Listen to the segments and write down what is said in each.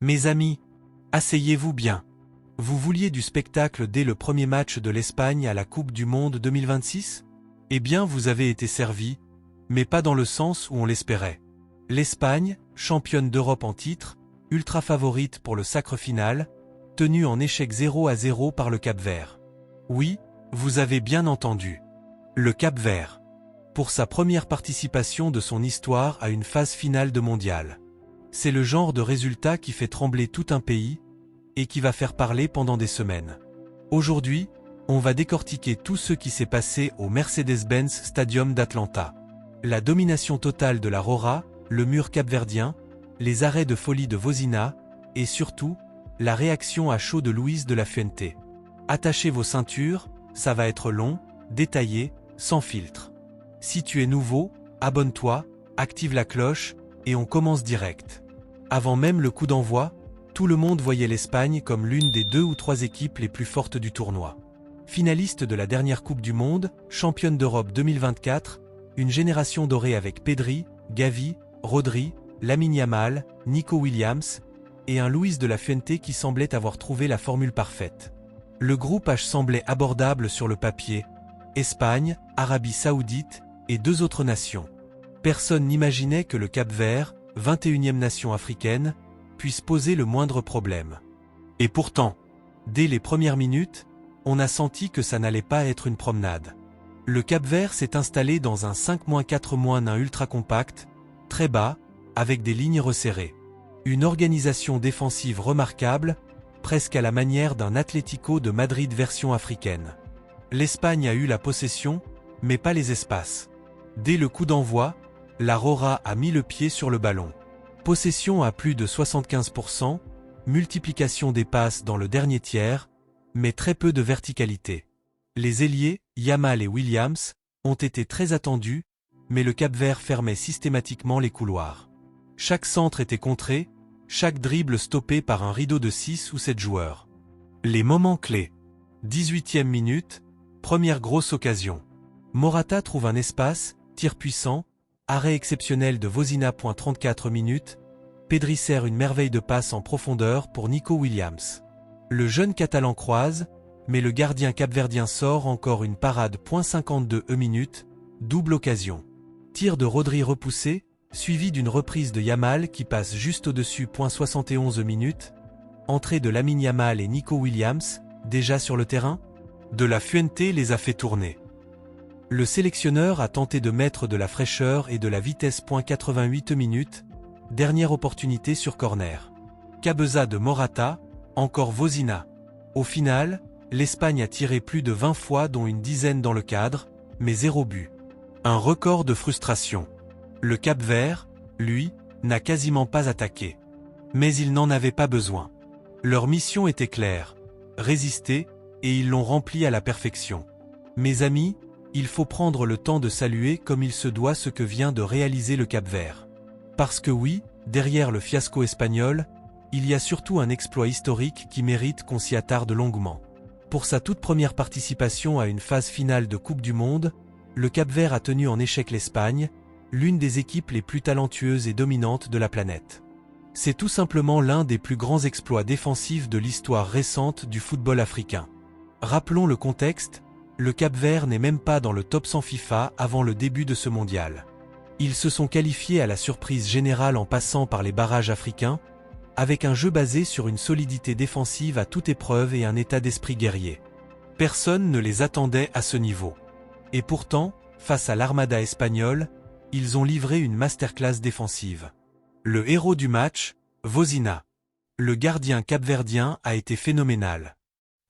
Mes amis, asseyez-vous bien. Vous vouliez du spectacle dès le premier match de l'Espagne à la Coupe du Monde 2026? Eh bien, vous avez été servis, mais pas dans le sens où on l'espérait. L'Espagne, championne d'Europe en titre, ultra favorite pour le sacre final, tenue en échec 0-0 par le Cap-Vert. Oui, vous avez bien entendu. Le Cap-Vert. Pour sa première participation de son histoire à une phase finale de mondial. C'est le genre de résultat qui fait trembler tout un pays et qui va faire parler pendant des semaines. Aujourd'hui, on va décortiquer tout ce qui s'est passé au Mercedes-Benz Stadium d'Atlanta. La domination totale de la Roja, le mur capverdien, les arrêts de folie de Vozina et surtout, la réaction à chaud de Luis de la Fuente. Attachez vos ceintures, ça va être long, détaillé, sans filtre. Si tu es nouveau, abonne-toi, active la cloche et on commence direct. Avant même le coup d'envoi, tout le monde voyait l'Espagne comme l'une des 2 ou 3 équipes les plus fortes du tournoi. Finaliste de la dernière Coupe du Monde, championne d'Europe 2024, une génération dorée avec Pedri, Gavi, Rodri, Lamine Yamal, Nico Williams et un Luis de la Fuente qui semblait avoir trouvé la formule parfaite. Le groupe H semblait abordable sur le papier, Espagne, Arabie Saoudite et 2 autres nations. Personne n'imaginait que le Cap-Vert, 21e nation africaine, puisse poser le moindre problème. Et pourtant, dès les premières minutes, on a senti que ça n'allait pas être une promenade. Le Cap-Vert s'est installé dans un 5-4-1 ultra compact, très bas, avec des lignes resserrées. Une organisation défensive remarquable, presque à la manière d'un Atlético de Madrid version africaine. L'Espagne a eu la possession, mais pas les espaces. Dès le coup d'envoi, la Roja a mis le pied sur le ballon. Possession à plus de 75%, multiplication des passes dans le dernier tiers, mais très peu de verticalité. Les ailiers, Yamal et Williams, ont été très attendus, mais le Cap-Vert fermait systématiquement les couloirs. Chaque centre était contré, chaque dribble stoppé par un rideau de 6 ou 7 joueurs. Les moments clés. 18e minute, première grosse occasion. Morata trouve un espace, tir puissant, arrêt exceptionnel de Vozina. 34 minutes, Pedri sert une merveille de passe en profondeur pour Nico Williams. Le jeune Catalan croise, mais le gardien capverdien sort encore une parade. 52 minutes, double occasion. Tir de Rodri repoussé, suivi d'une reprise de Yamal qui passe juste au-dessus. 71 minutes, entrée de Lamine Yamal et Nico Williams, déjà sur le terrain. De la Fuente les a fait tourner. Le sélectionneur a tenté de mettre de la fraîcheur et de la vitesse. 88 minutes, dernière opportunité sur corner. Cabeza de Morata, encore Vozina. Au final, l'Espagne a tiré plus de 20 fois dont une dizaine dans le cadre, mais 0 but. Un record de frustration. Le Cap-Vert, lui, n'a quasiment pas attaqué. Mais il n'en avait pas besoin. Leur mission était claire, résister, et ils l'ont remplie à la perfection. Mes amis, il faut prendre le temps de saluer comme il se doit ce que vient de réaliser le Cap-Vert. Parce que oui, derrière le fiasco espagnol, il y a surtout un exploit historique qui mérite qu'on s'y attarde longuement. Pour sa toute première participation à une phase finale de Coupe du Monde, le Cap-Vert a tenu en échec l'Espagne, l'une des équipes les plus talentueuses et dominantes de la planète. C'est tout simplement l'un des plus grands exploits défensifs de l'histoire récente du football africain. Rappelons le contexte, le Cap-Vert n'est même pas dans le top 100 FIFA avant le début de ce mondial. Ils se sont qualifiés à la surprise générale en passant par les barrages africains, avec un jeu basé sur une solidité défensive à toute épreuve et un état d'esprit guerrier. Personne ne les attendait à ce niveau. Et pourtant, face à l'armada espagnole, ils ont livré une masterclass défensive. Le héros du match, Vozina. Le gardien capverdien a été phénoménal.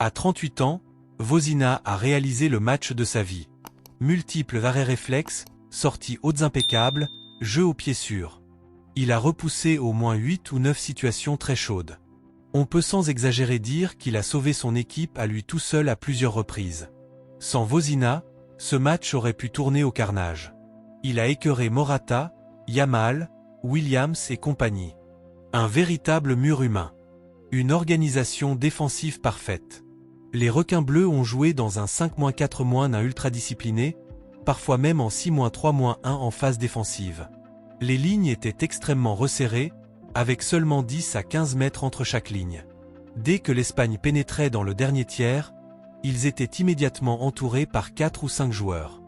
À 38 ans, Vozina a réalisé le match de sa vie. Multiples arrêts réflexes, sorties hautes impeccables, jeu au pied sûr. Il a repoussé au moins 8 ou 9 situations très chaudes. On peut sans exagérer dire qu'il a sauvé son équipe à lui tout seul à plusieurs reprises. Sans Vozina, ce match aurait pu tourner au carnage. Il a écœuré Morata, Yamal, Williams et compagnie. Un véritable mur humain. Une organisation défensive parfaite. Les requins bleus ont joué dans un 5-4- ultra discipliné, parfois même en 6-3-1 en phase défensive. Les lignes étaient extrêmement resserrées, avec seulement 10 à 15 mètres entre chaque ligne. Dès que l'Espagne pénétrait dans le dernier tiers, ils étaient immédiatement entourés par 4 ou 5 joueurs.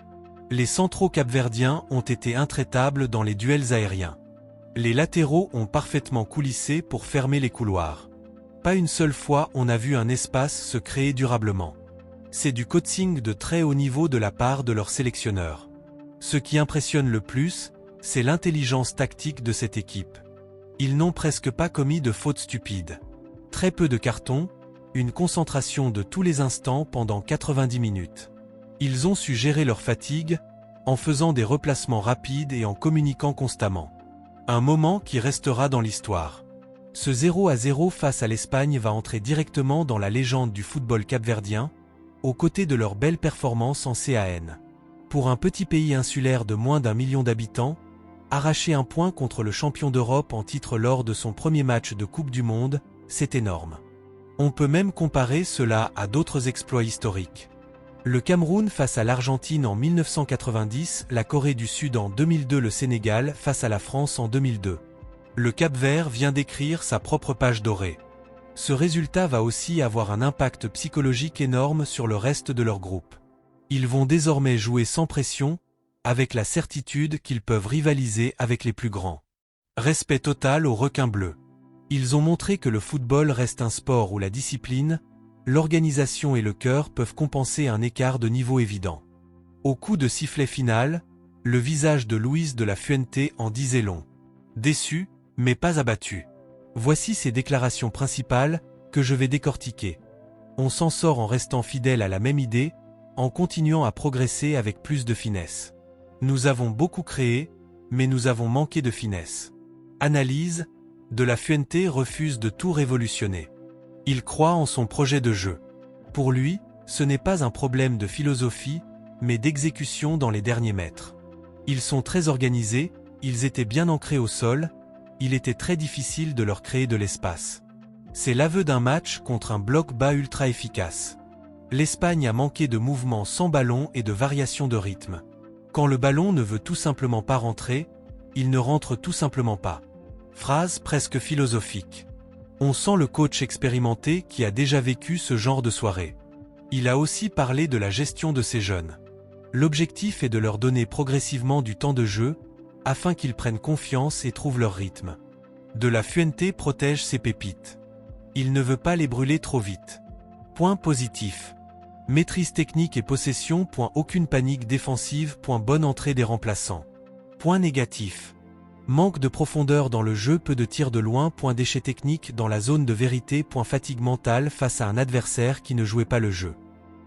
Les centraux capverdiens ont été intraitables dans les duels aériens. Les latéraux ont parfaitement coulissé pour fermer les couloirs. Pas une seule fois on a vu un espace se créer durablement. C'est du coaching de très haut niveau de la part de leur sélectionneur. Ce qui impressionne le plus, c'est l'intelligence tactique de cette équipe. Ils n'ont presque pas commis de fautes stupides. Très peu de cartons, une concentration de tous les instants pendant 90 minutes. Ils ont su gérer leur fatigue, en faisant des replacements rapides et en communiquant constamment. Un moment qui restera dans l'histoire. Ce 0-0 face à l'Espagne va entrer directement dans la légende du football capverdien, aux côtés de leurs belles performances en CAN. Pour un petit pays insulaire de moins d'1 million d'habitants, arracher un point contre le champion d'Europe en titre lors de son premier match de Coupe du Monde, c'est énorme. On peut même comparer cela à d'autres exploits historiques. Le Cameroun face à l'Argentine en 1990, la Corée du Sud en 2002, le Sénégal face à la France en 2002. Le Cap-Vert vient d'écrire sa propre page dorée. Ce résultat va aussi avoir un impact psychologique énorme sur le reste de leur groupe. Ils vont désormais jouer sans pression, avec la certitude qu'ils peuvent rivaliser avec les plus grands. Respect total aux requins bleus. Ils ont montré que le football reste un sport où la discipline, l'organisation et le cœur peuvent compenser un écart de niveau évident. Au coup de sifflet final, le visage de Luis de la Fuente en disait long. Déçu, mais pas abattu. Voici ses déclarations principales que je vais décortiquer. On s'en sort en restant fidèle à la même idée, en continuant à progresser avec plus de finesse. Nous avons beaucoup créé, mais nous avons manqué de finesse. Analyse, de la Fuente refuse de tout révolutionner. Il croit en son projet de jeu. Pour lui, ce n'est pas un problème de philosophie, mais d'exécution dans les derniers mètres. Ils sont très organisés, ils étaient bien ancrés au sol, il était très difficile de leur créer de l'espace. C'est l'aveu d'un match contre un bloc bas ultra efficace. L'Espagne a manqué de mouvements sans ballon et de variation de rythme. Quand le ballon ne veut tout simplement pas rentrer, il ne rentre tout simplement pas. Phrase presque philosophique. On sent le coach expérimenté qui a déjà vécu ce genre de soirée. Il a aussi parlé de la gestion de ces jeunes. L'objectif est de leur donner progressivement du temps de jeu, afin qu'ils prennent confiance et trouvent leur rythme. De la Fuente protège ses pépites. Il ne veut pas les brûler trop vite. Point positif. Maîtrise technique et possession. Point aucune panique défensive. Point bonne entrée des remplaçants. Point négatif. Manque de profondeur dans le jeu, peu de tirs de loin. Point déchet technique dans la zone de vérité. Point fatigue mentale face à un adversaire qui ne jouait pas le jeu.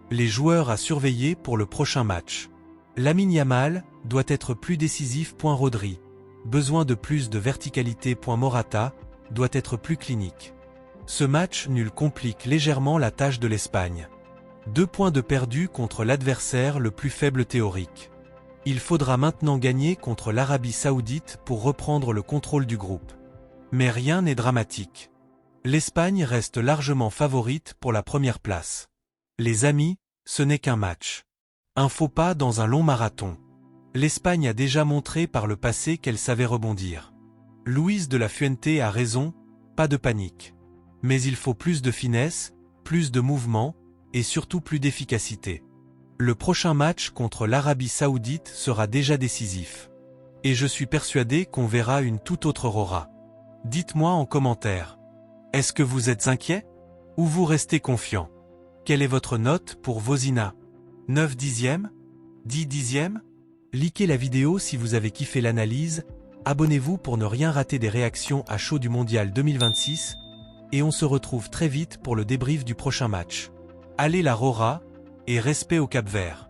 Les joueurs à surveiller pour le prochain match. Lamine Yamal doit être plus décisif. Point Rodri. Besoin de plus de verticalité. Point Morata doit être plus clinique. Ce match nul complique légèrement la tâche de l'Espagne. 2 points de perdu contre l'adversaire le plus faible théorique. Il faudra maintenant gagner contre l'Arabie Saoudite pour reprendre le contrôle du groupe. Mais rien n'est dramatique. L'Espagne reste largement favorite pour la première place. Les amis, ce n'est qu'un match. Un faux pas dans un long marathon. L'Espagne a déjà montré par le passé qu'elle savait rebondir. Luis de la Fuente a raison, pas de panique. Mais il faut plus de finesse, plus de mouvement, et surtout plus d'efficacité. Le prochain match contre l'Arabie Saoudite sera déjà décisif. Et je suis persuadé qu'on verra une toute autre aura. Dites-moi en commentaire. Est-ce que vous êtes inquiet? Ou vous restez confiant? Quelle est votre note pour Vozina? 9 dixièmes? 10 dixièmes? Likez la vidéo si vous avez kiffé l'analyse, abonnez-vous pour ne rien rater des réactions à chaud du Mondial 2026, et on se retrouve très vite pour le débrief du prochain match. Allez la Rora, et respect au Cap-Vert.